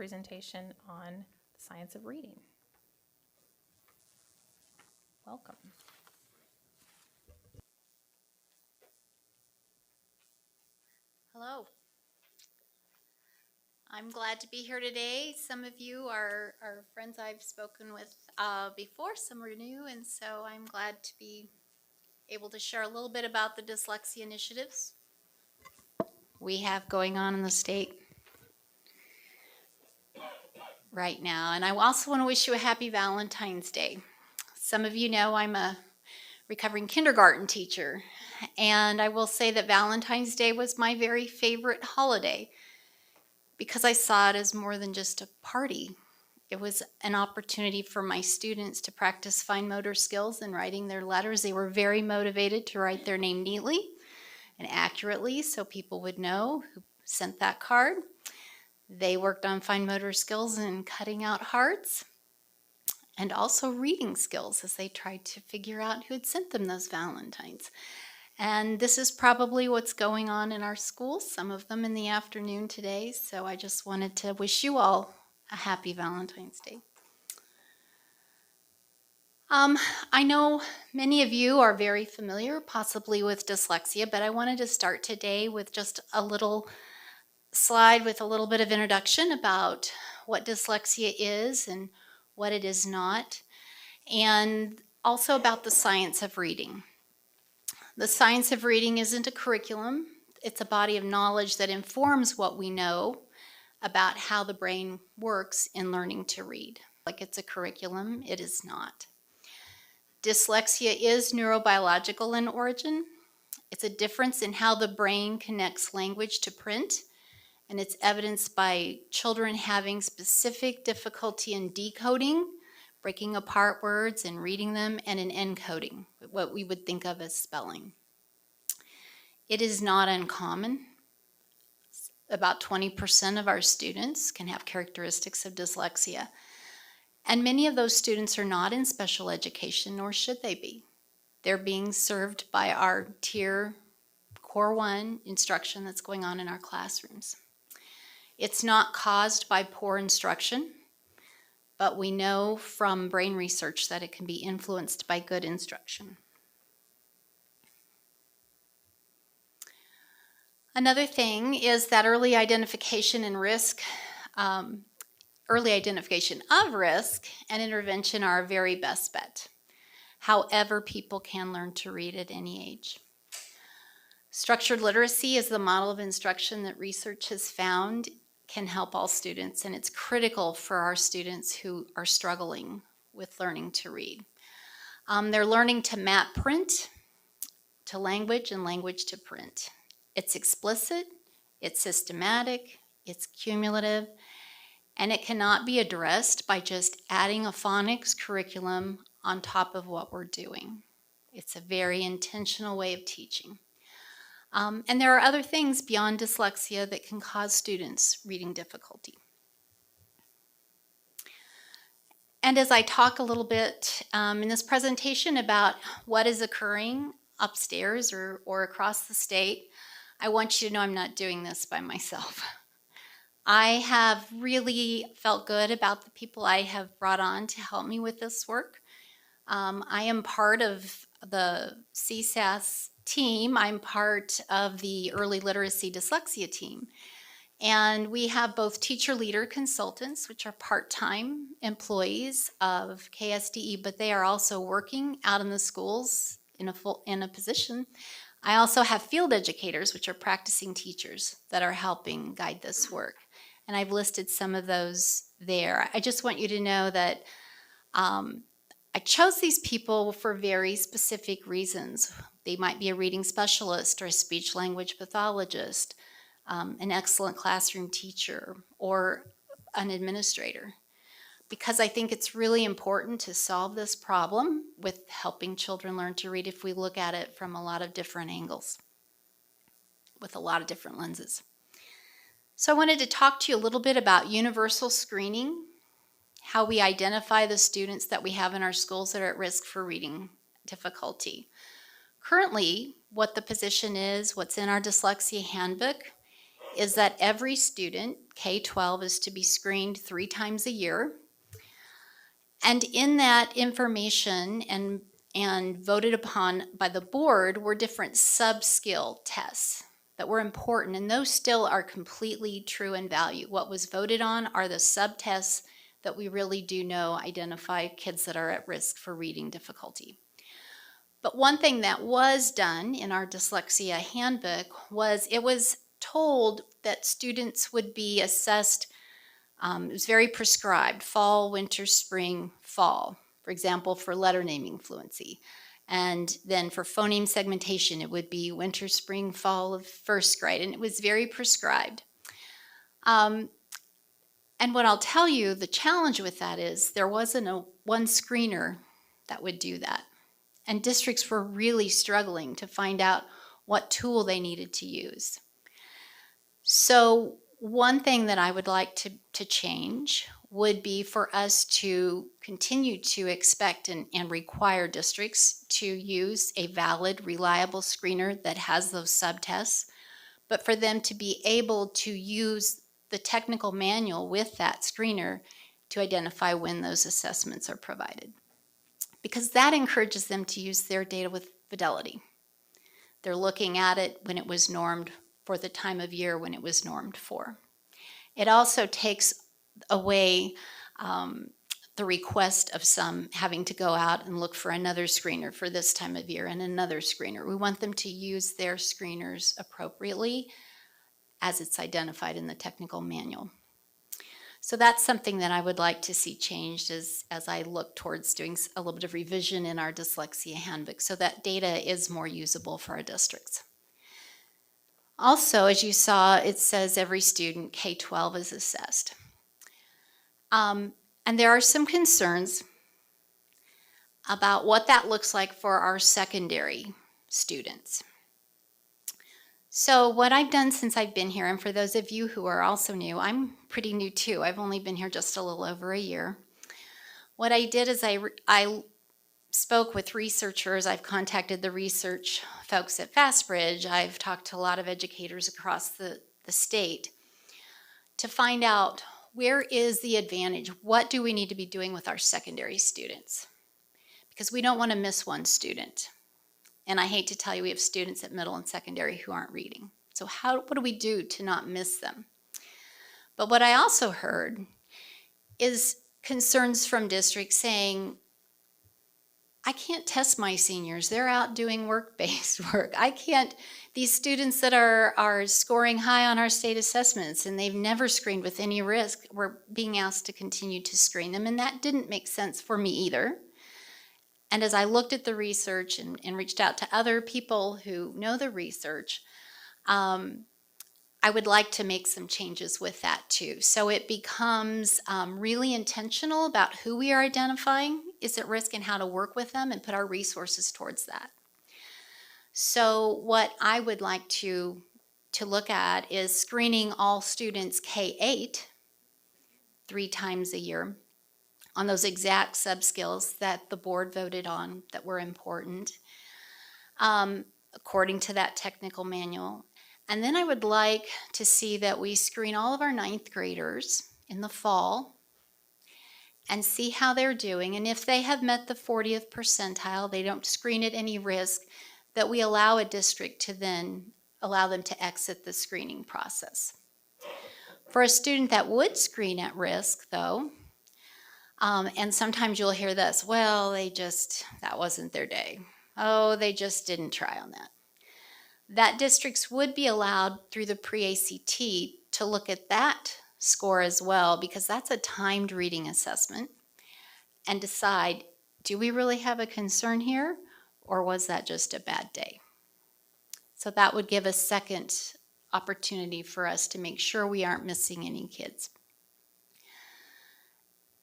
presentation on the science of reading. Welcome. Hello. I'm glad to be here today. Some of you are friends I've spoken with before, some are new, and so I'm glad to be able to share a little bit about the dyslexia initiatives we have going on in the state right now. And I also want to wish you a happy Valentine's Day. Some of you know I'm a recovering kindergarten teacher, and I will say that Valentine's Day was my very favorite holiday, because I saw it as more than just a party. It was an opportunity for my students to practice fine motor skills in writing their letters. They were very motivated to write their name neatly and accurately so people would know who sent that card. They worked on fine motor skills in cutting out hearts and also reading skills as they tried to figure out who had sent them those Valentines. And this is probably what's going on in our schools, some of them in the afternoon today. So I just wanted to wish you all a happy Valentine's Day. I know many of you are very familiar possibly with dyslexia, but I wanted to start today with just a little slide with a little bit of introduction about what dyslexia is and what it is not, and also about the science of reading. The science of reading isn't a curriculum. It's a body of knowledge that informs what we know about how the brain works in learning to read. Like it's a curriculum, it is not. Dyslexia is neurobiological in origin. It's a difference in how the brain connects language to print, and it's evidenced by children having specific difficulty in decoding, breaking apart words and reading them, and in encoding, what we would think of as spelling. It is not uncommon. About 20% of our students can have characteristics of dyslexia. And many of those students are not in special education, nor should they be. They're being served by our Tier Core 1 instruction that's going on in our classrooms. It's not caused by poor instruction, but we know from brain research that it can be influenced by good instruction. Another thing is that early identification of risk and intervention are our very best bet. However, people can learn to read at any age. Structured literacy is the model of instruction that research has found can help all students, and it's critical for our students who are struggling with learning to read. They're learning to map print to language and language to print. It's explicit, it's systematic, it's cumulative, and it cannot be addressed by just adding a phonics curriculum on top of what we're doing. It's a very intentional way of teaching. And there are other things beyond dyslexia that can cause students reading difficulty. And as I talk a little bit in this presentation about what is occurring upstairs or across the state, I want you to know I'm not doing this by myself. I have really felt good about the people I have brought on to help me with this work. I am part of the CSAS team. I'm part of the Early Literacy Dyslexia team. And we have both teacher leader consultants, which are part-time employees of KSDE, but they are also working out in the schools in a position. I also have field educators, which are practicing teachers that are helping guide this work. And I've listed some of those there. I just want you to know that I chose these people for very specific reasons. They might be a reading specialist or a speech language pathologist, an excellent classroom teacher, or an administrator, because I think it's really important to solve this problem with helping children learn to read if we look at it from a lot of different angles, with a lot of different lenses. So I wanted to talk to you a little bit about universal screening, how we identify the students that we have in our schools that are at risk for reading difficulty. Currently, what the position is, what's in our dyslexia handbook, is that every student, K-12, is to be screened 3 times a year. And in that information and voted upon by the board were different sub-skill tests that were important, and those still are completely true in value. What was voted on are the sub-tests that we really do know identify kids that are at risk for reading difficulty. But one thing that was done in our dyslexia handbook was it was told that students would be assessed. It was very prescribed: fall, winter, spring, fall. For example, for letter naming fluency. And then for phoneme segmentation, it would be winter, spring, fall of first grade. And it was very prescribed. And what I'll tell you, the challenge with that is there wasn't one screener that would do that. And districts were really struggling to find out what tool they needed to use. So one thing that I would like to change would be for us to continue to expect and require districts to use a valid, reliable screener that has those subtests, but for them to be able to use the technical manual with that screener to identify when those assessments are provided, because that encourages them to use their data with fidelity. They're looking at it when it was normed for the time of year when it was normed for. It also takes away the request of some having to go out and look for another screener for this time of year and another screener. We want them to use their screeners appropriately as it's identified in the technical manual. So that's something that I would like to see changed as I look towards doing a little bit of revision in our dyslexia handbook so that data is more usable for our districts. Also, as you saw, it says every student K-12 is assessed. And there are some concerns about what that looks like for our secondary students. So what I've done since I've been here, and for those of you who are also new, I'm pretty new too. I've only been here just a little over a year. What I did is I spoke with researchers. I've contacted the research folks at Fastbridge. I've talked to a lot of educators across the state to find out where is the advantage. What do we need to be doing with our secondary students? Because we don't want to miss one student. And I hate to tell you, we have students at middle and secondary who aren't reading. So what do we do to not miss them? But what I also heard is concerns from districts saying, I can't test my seniors. They're out doing work-based work. I can't, these students that are scoring high on our state assessments and they've never screened with any risk, we're being asked to continue to screen them. And that didn't make sense for me either. And as I looked at the research and reached out to other people who know the research, I would like to make some changes with that too. So it becomes really intentional about who we are identifying is at risk and how to work with them and put our resources towards that. So what I would like to look at is screening all students K-8 3 times a year on those exact sub-skills that the board voted on that were important, according to that technical manual. And then I would like to see that we screen all of our 9th graders in the fall and see how they're doing. And if they have met the 40th percentile, they don't screen at any risk, that we allow a district to then allow them to exit the screening process. For a student that would screen at risk, though, and sometimes you'll hear this, well, that wasn't their day. Oh, they just didn't try on that. That districts would be allowed through the pre-ACT to look at that score as well, because that's a timed reading assessment, and decide, do we really have a concern here, or was that just a bad day? So that would give a second opportunity for us to make sure we aren't missing any kids.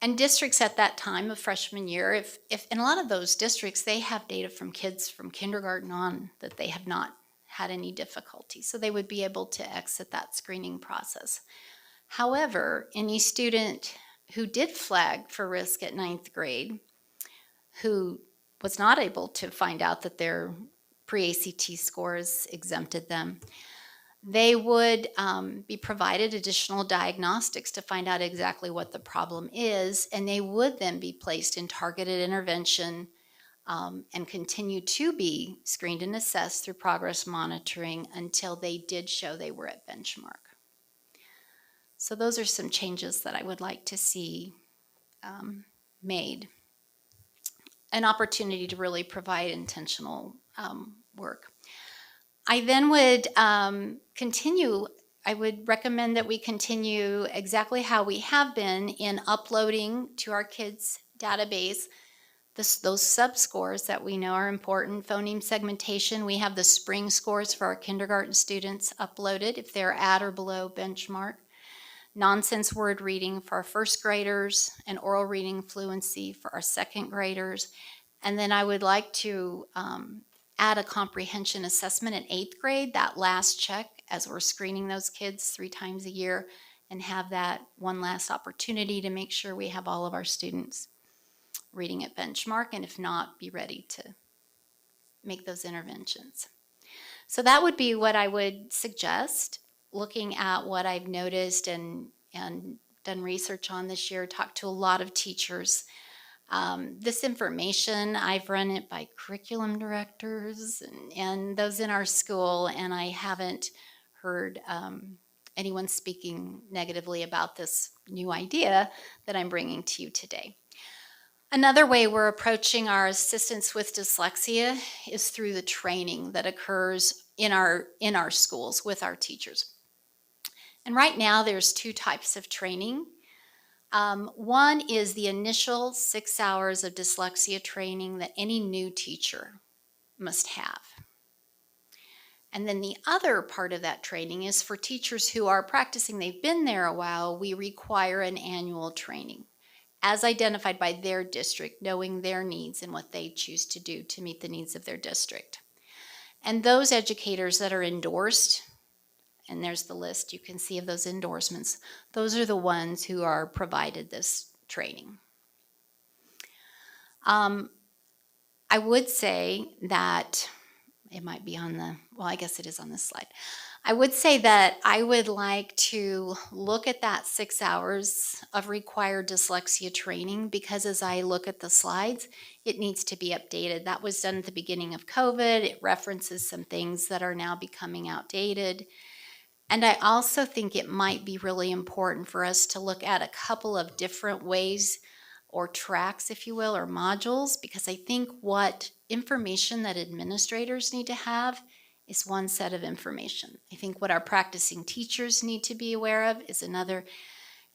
And districts at that time of freshman year, if in a lot of those districts, they have data from kids from kindergarten on that they have not had any difficulty. So they would be able to exit that screening process. However, any student who did flag for risk at 9th grade, who was not able to find out that their pre-ACT scores exempted them, They would be provided additional diagnostics to find out exactly what the problem is, and they would then be placed in targeted intervention and continue to be screened and assessed through progress monitoring until they did show they were at benchmark. So those are some changes that I would like to see made. An opportunity to really provide intentional work. I then would I would recommend that we continue exactly how we have been in uploading to our kids' database those sub-scores that we know are important. Phoneme segmentation, we have the spring scores for our kindergarten students uploaded if they're at or below benchmark. Nonsense word reading for our first graders, and oral reading fluency for our second graders. And then I would like to add a comprehension assessment in 8th grade, that last check as we're screening those kids 3 times a year, and have that one last opportunity to make sure we have all of our students reading at benchmark, and if not, be ready to make those interventions. So that would be what I would suggest, looking at what I've noticed and done research on this year, talked to a lot of teachers. This information, I've run it by curriculum directors and those in our school, and I haven't heard anyone speaking negatively about this new idea that I'm bringing to you today. Another way we're approaching our assistance with dyslexia is through the training that occurs in our schools with our teachers. And right now there's 2 types of training. One is the initial 6 hours of dyslexia training that any new teacher must have. And then the other part of that training is for teachers who are practicing, they've been there a while, we require an annual training as identified by their district, knowing their needs and what they choose to do to meet the needs of their district. And those educators that are endorsed, and there's the list you can see of those endorsements, those are the ones who are provided this training. I would say that it might be on the, well, I guess it is on this slide. I would say that I would like to look at that 6 hours of required dyslexia training, because as I look at the slides, it needs to be updated. That was done at the beginning of COVID. It references some things that are now becoming outdated. And I also think it might be really important for us to look at a couple of different ways or tracks, if you will, or modules, because I think what information that administrators need to have is one set of information. I think what our practicing teachers need to be aware of is another.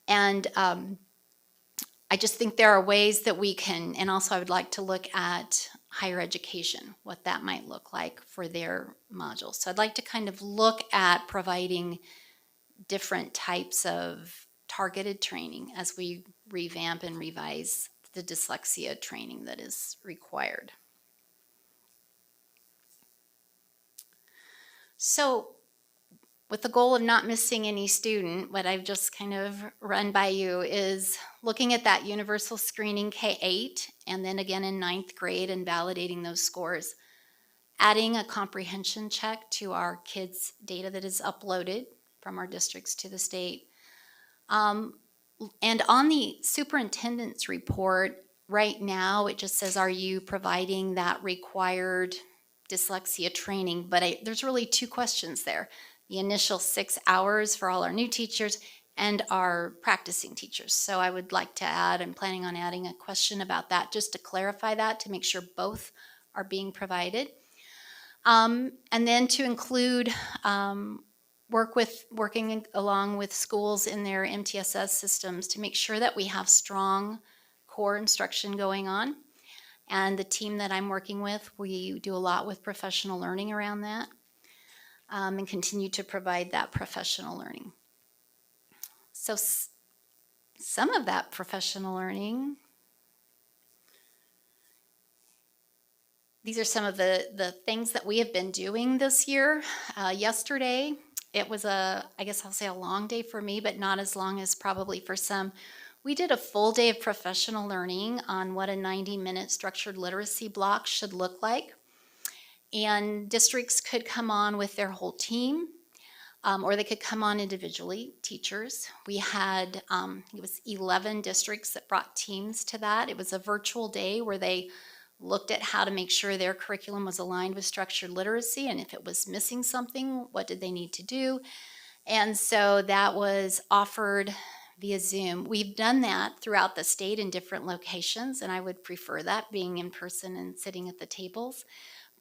And I just think there are ways that we can, and also I would like to look at higher education, what that might look like for their modules. So I'd like to kind of look at providing different types of targeted training as we revamp and revise the dyslexia training that is required. So with the goal of not missing any student, what I've just kind of run by you is looking at that universal screening K-8 and then again in 9th grade and validating those scores. Adding a comprehension check to our kids' data that is uploaded from our districts to the state. And on the superintendent's report, right now it just says, are you providing that required dyslexia training? But there's really 2 questions there. The initial 6 hours for all our new teachers and our practicing teachers. So I would like to add, I'm planning on adding a question about that just to clarify that, to make sure both are being provided. And then to include working along with schools in their MTSS systems to make sure that we have strong core instruction going on. And the team that I'm working with, we do a lot with professional learning around that, and continue to provide that professional learning. So some of that professional learning, these are some of the things that we have been doing this year. Yesterday, it was I guess I'll say a long day for me, but not as long as probably for some. We did a full day of professional learning on what a 90-minute structured literacy block should look like. And districts could come on with their whole team. or they could come on individually, teachers. We had, it was 11 districts that brought teams to that. It was a virtual day where they looked at how to make sure their curriculum was aligned with structured literacy, and if it was missing something, what did they need to do? And so that was offered via Zoom. We've done that throughout the state in different locations, and I would prefer that, being in person and sitting at the tables.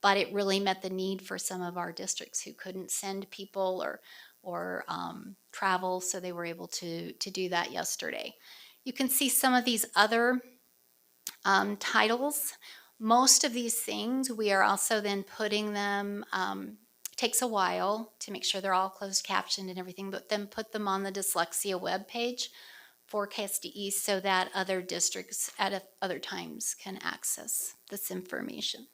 But it really met the need for some of our districts who couldn't send people or travel, so they were able to do that yesterday. You can see some of these other titles. Most of these things, we are also then putting them, takes a while to make sure they're all closed captioned and everything, but then put them on the Dyslexia webpage for KSDE so that other districts at other times can access this information.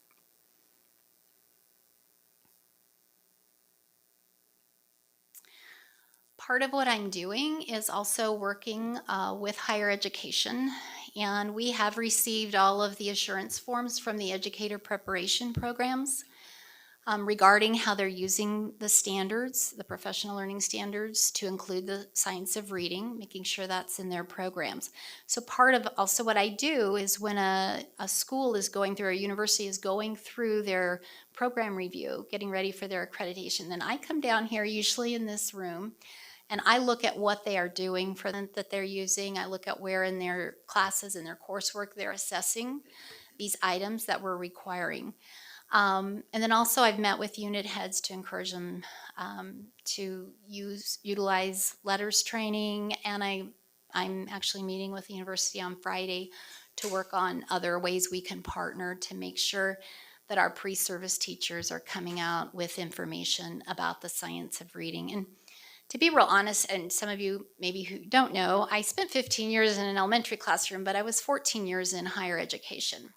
Part of what I'm doing is also working with higher education, and we have received all of the assurance forms from the educator preparation programs regarding how they're using the standards, the professional learning standards, to include the science of reading, making sure that's in their programs. So part of also what I do is when a school is going through, or a university is going through their program review, getting ready for their accreditation, then I come down here, usually in this room, and I look at what they are doing for them that they're using. I look at where in their classes and their coursework they're assessing these items that we're requiring. And then also I've met with unit heads to encourage them to utilize letters training, and I'm actually meeting with the university on Friday to work on other ways we can partner to make sure that our pre-service teachers are coming out with information about the science of reading. And to be real honest, and some of you maybe who don't know, I spent 15 years in an elementary classroom, but I was 14 years in higher education.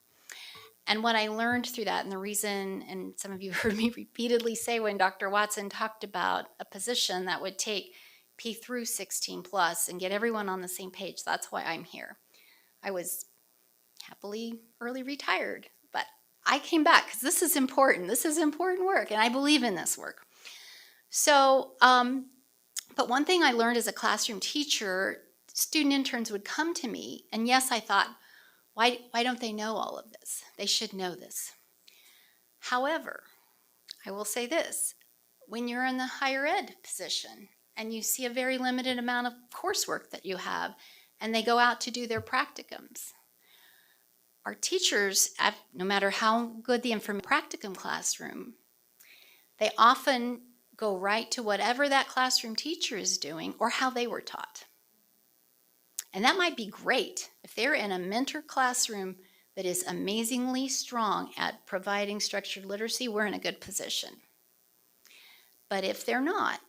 And what I learned through that, and the reason, and some of you heard me repeatedly say when Dr. Watson talked about a position that would take P through 16 plus and get everyone on the same page, that's why I'm here. I was happily early retired, but I came back because this is important. This is important work, and I believe in this work. So, but one thing I learned as a classroom teacher, student interns would come to me, and yes, I thought, why don't they know all of this? They should know this. However, I will say this, when you're in the higher ed position and you see a very limited amount of coursework that you have, and they go out to do their practicums, our teachers, no matter how good the practicum classroom, they often go right to whatever that classroom teacher is doing or how they were taught. And that might be great. If they're in a mentor classroom that is amazingly strong at providing structured literacy, we're in a good position. But if they're not,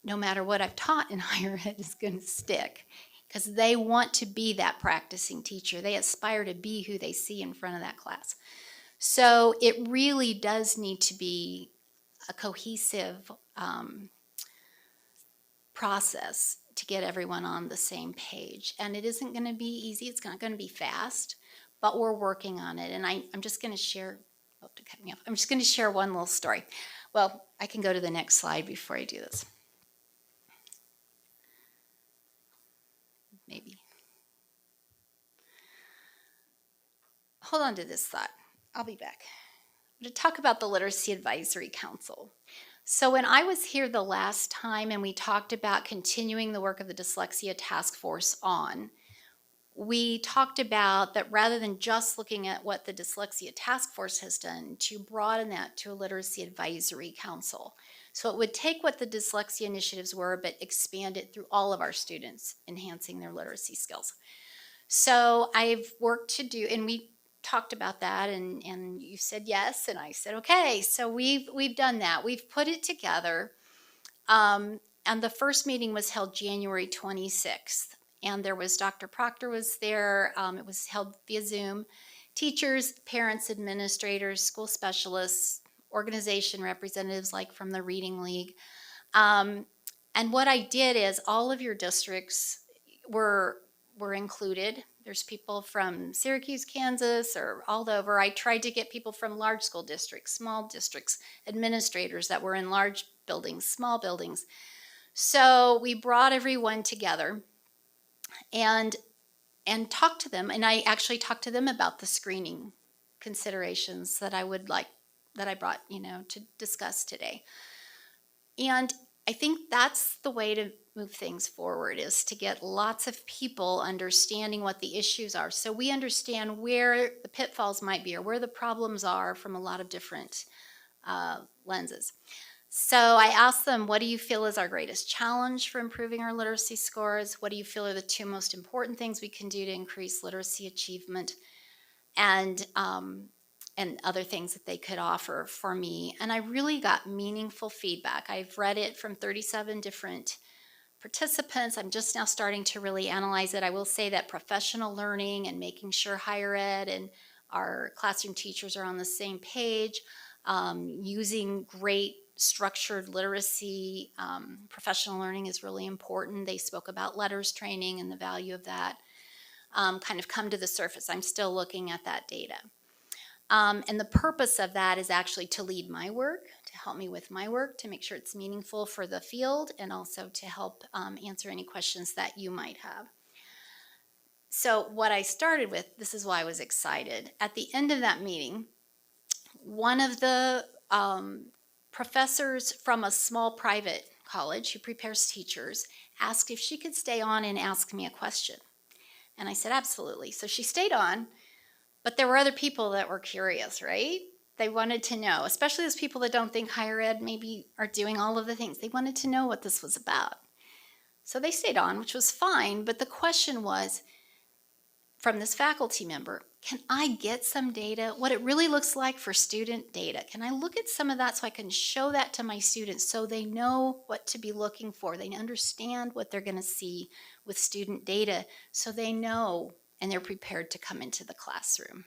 no matter what I've taught in higher ed is going to stick, because they want to be that practicing teacher. They aspire to be who they see in front of that class. So it really does need to be a cohesive process to get everyone on the same page. And it isn't going to be easy. It's not going to be fast, but we're working on it. And I'm just going to share, to cut me off. I'm just going to share one little story. Well, I can go to the next slide before I do this. Maybe. Hold on to this thought. I'll be back. I'm going to talk about the Literacy Advisory Council. So when I was here the last time and we talked about continuing the work of the Dyslexia Task Force on, we talked about that rather than just looking at what the Dyslexia Task Force has done, to broaden that to a Literacy Advisory Council. So it would take what the dyslexia initiatives were, but expand it through all of our students, enhancing their literacy skills. So I've worked to do, and we talked about that, and you said yes, and I said okay. So we've done that. We've put it together, and the first meeting was held January 26th, and there was Dr. Proctor was there. It was held via Zoom. Teachers, parents, administrators, school specialists, organization representatives like from the Reading League. And what I did is all of your districts were included. There's people from Syracuse, Kansas, or all over. I tried to get people from large school districts, small districts, administrators that were in large buildings, small buildings. So we brought everyone together and talked to them, and I actually talked to them about the screening considerations that I would like that I brought, to discuss today. And I think that's the way to move things forward, is to get lots of people understanding what the issues are, so we understand where the pitfalls might be or where the problems are from a lot of different lenses. So I asked them, what do you feel is our greatest challenge for improving our literacy scores? What do you feel are the two most important things we can do to increase literacy achievement? And other things that they could offer for me. And I really got meaningful feedback. I've read it from 37 different participants. I'm just now starting to really analyze it. I will say that professional learning and making sure higher ed and our classroom teachers are on the same page, using great structured literacy, professional learning is really important. They spoke about letters training and the value of that. Kind of come to the surface. I'm still looking at that data. And the purpose of that is actually to lead my work, to help me with my work, to make sure it's meaningful for the field, and also to help answer any questions that you might have. So what I started with, this is why I was excited. At the end of that meeting, one of the professors from a small private college who prepares teachers asked if she could stay on and ask me a question. And I said, absolutely. So she stayed on, but there were other people that were curious, right? They wanted to know, especially those people that don't think higher ed maybe are doing all of the things. They wanted to know what this was about. So they stayed on, which was fine, but the question was, from this faculty member, can I get some data, what it really looks like for student data? Can I look at some of that so I can show that to my students so they know what to be looking for? They understand what they're going to see with student data, so they know and they're prepared to come into the classroom.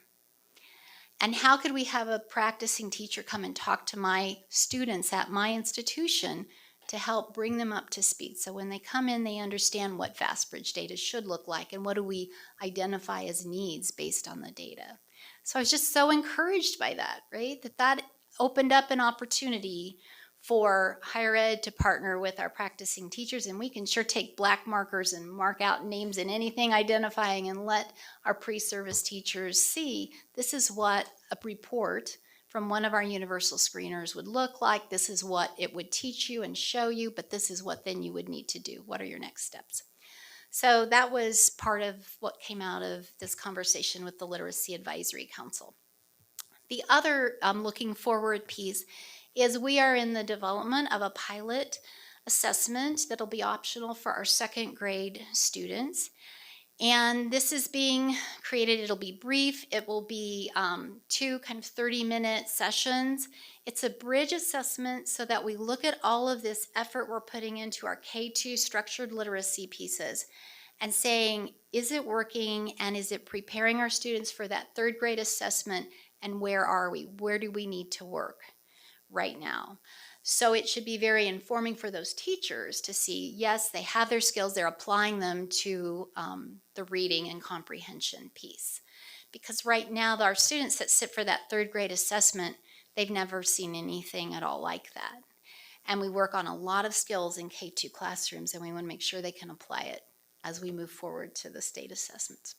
And how could we have a practicing teacher come and talk to my students at my institution to help bring them up to speed? So when they come in, they understand what FastBridge data should look like and what do we identify as needs based on the data. So I was just so encouraged by that, right? That opened up an opportunity for higher ed to partner with our practicing teachers, and we can sure take black markers and mark out names in anything identifying and let our pre-service teachers see this is what a report from one of our universal screeners would look like. This is what it would teach you and show you, but this is what then you would need to do. What are your next steps? So that was part of what came out of this conversation with the Literacy Advisory Council. The other looking forward piece is we are in the development of a pilot assessment that'll be optional for our second grade students. And this is being created. It'll be brief. It will be 2 kind of 30-minute sessions. It's a bridge assessment so that we look at all of this effort we're putting into our K2 structured literacy pieces and saying, is it working and is it preparing our students for that third grade assessment, and where are we? Where do we need to work right now? So it should be very informing for those teachers to see, yes, they have their skills, they're applying them to the reading and comprehension piece. Because right now, our students that sit for that third grade assessment, they've never seen anything at all like that. And we work on a lot of skills in K2 classrooms, and we want to make sure they can apply it as we move forward to the state assessments.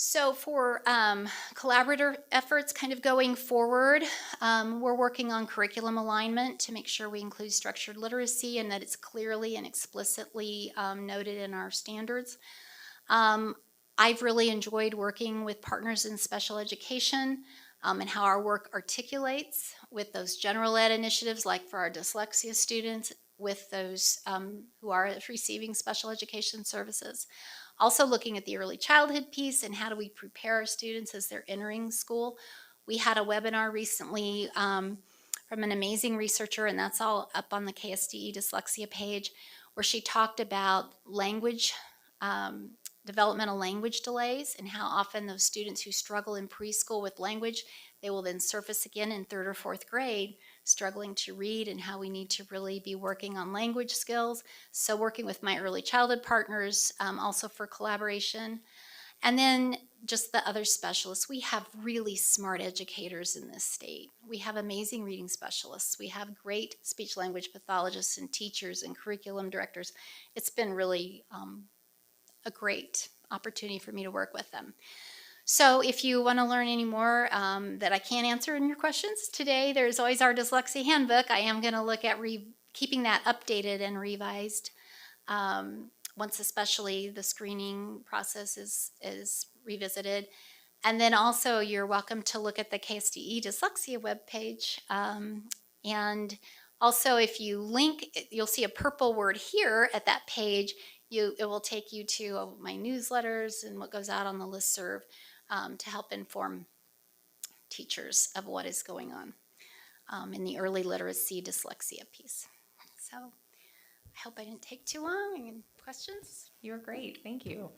So for collaborative efforts kind of going forward, we're working on curriculum alignment to make sure we include structured literacy and that it's clearly and explicitly noted in our standards. I've really enjoyed working with partners in special education and how our work articulates with those general ed initiatives, like for our dyslexia students, with those who are receiving special education services. Also looking at the early childhood piece and how do we prepare our students as they're entering school. We had a webinar recently from an amazing researcher, and that's all up on the KSDE dyslexia page, where she talked about language, developmental language delays, and how often those students who struggle in preschool with language, they will then surface again in 3rd or 4th grade, struggling to read, and how we need to really be working on language skills. So working with my early childhood partners, also for collaboration. And then just the other specialists. We have really smart educators in this state. We have amazing reading specialists. We have great speech language pathologists and teachers and curriculum directors. It's been really a great opportunity for me to work with them. So if you want to learn any more that I can't answer in your questions today, there's always our Dyslexia Handbook. I am going to look at keeping that updated and revised once especially the screening process is revisited. And then also you're welcome to look at the KSDE Dyslexia webpage. And also if you link, you'll see a purple word here at that page. It will take you to my newsletters and what goes out on the listserv to help inform teachers of what is going on in the early literacy dyslexia piece. So I hope I didn't take too long. Any questions? You're great. Thank you.